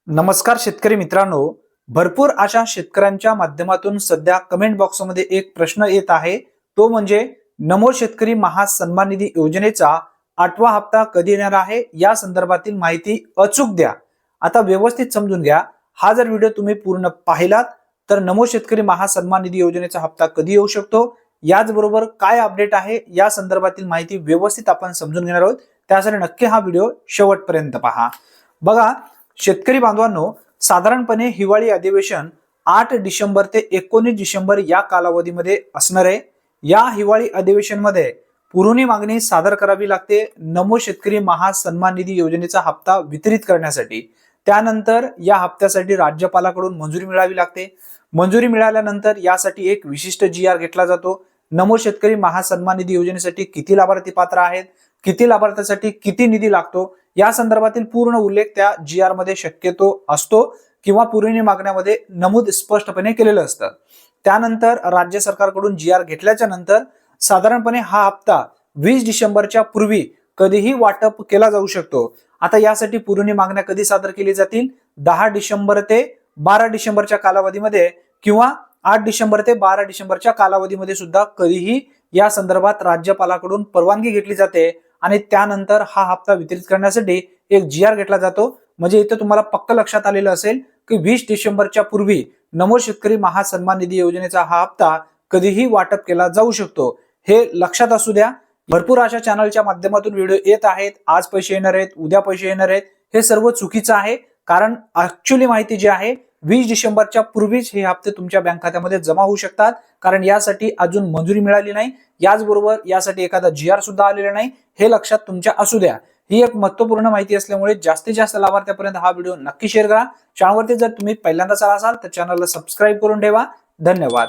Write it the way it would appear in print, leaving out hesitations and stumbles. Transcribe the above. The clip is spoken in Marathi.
नमस्कार शेतकरी मित्रांनो, भरपूर अशा शेतकऱ्यांच्या माध्यमातून सध्या कमेंट बॉक्समध्ये एक प्रश्न येत आहे, तो म्हणजे नमो शेतकरी महासन्मान निधी योजनेचा 8वा हप्ता कधी येणार आहे या संदर्भातील माहिती अचूक द्या। आता व्यवस्थित समजून घ्या, हा जर व्हिडिओ तुम्ही पूर्ण पाहिलात तर नमो शेतकरी महासन्मान निधी योजनेचा हप्ता कधी येऊ शकतो, याचबरोबर काय अपडेट आहे या संदर्भातील माहिती व्यवस्थित आपण समजून घेणार आहोत। त्यासाठी नक्की हा व्हिडिओ शेवटपर्यंत पहा। बघा शेतकरी बांधवांनो, साधारणपणे हिवाळी अधिवेशन 8 डिसेंबर ते 19 डिसेंबर या कालावधीमध्ये असणार आहे। या हिवाळी अधिवेशनमध्ये पुरवणी मागणी सादर करावी लागते नमो शेतकरी महासन्मान निधी योजनेचा हप्ता वितरित करण्यासाठी। त्यानंतर या हप्त्यासाठी राज्यपालाकडून मंजुरी मिळावी लागते। मंजुरी मिळाल्यानंतर यासाठी एक विशिष्ट GR घेतला जातो। नमो शेतकरी महासन्मान निधी योजनेसाठी किती लाभार्थी पात्र आहेत, किती लाभार्थ्यांसाठी किती निधी लागतो या संदर्भातील पूर्ण उल्लेख त्या GR मध्ये शक्यतो असतो किंवा पुरवणी मागण्यामध्ये नमूद स्पष्टपणे केलेलं असतं। त्यानंतर राज्य सरकारकडून GR घेतल्याच्या नंतर साधारणपणे हा हप्ता 20 डिसेंबरच्या पूर्वी कधीही वाटप केला जाऊ शकतो। आता यासाठी पुरवणी मागण्या कधी सादर केली जातील, 10 डिसेंबर ते 12 डिसेंबरच्या कालावधीमध्ये किंवा 8 डिसेंबर ते 12 डिसेंबरच्या कालावधीमध्ये सुद्धा कधीही या संदर्भात राज्यपालाकडून परवानगी घेतली जाते आणि त्यानंतर हा हप्ता वितरित करण्यासाठी एक GR घेतला जातो। म्हणजे इथे तुम्हाला पक्क लक्षात आलेलं असेल की 20 डिसेंबरच्या पूर्वी नमो शेतकरी महासन्मान निधी योजनेचा हा हप्ता कधीही वाटप केला जाऊ शकतो, हे लक्षात असू द्या। भरपूर अशा चॅनलच्या माध्यमातून व्हिडिओ येत आहेत, आज पैसे येणार आहेत, उद्या पैसे येणार आहेत, हे सर्व चुकीचं आहे। कारण ऍक्च्युअली माहिती जी आहे 20 डिसेंबरच्या पूर्वीच हे हप्ते तुमच्या बँक खात्यामध्ये जमा होऊ शकतात, कारण यासाठी अजून मंजुरी मिळाली नाही, याचबरोबर यासाठी एखादा GR सुद्धा आलेला नाही, हे लक्षात तुमच्या असू द्या। ही एक महत्त्वपूर्ण माहिती असल्यामुळे जास्तीत जास्त लाभार्थ्यांपर्यंत हा व्हिडिओ नक्की शेअर करा। चॅनलवरती जर तुम्ही पहिल्यांदाच आला असाल तर चॅनलला सबस्क्राईब करून ठेवा। धन्यवाद।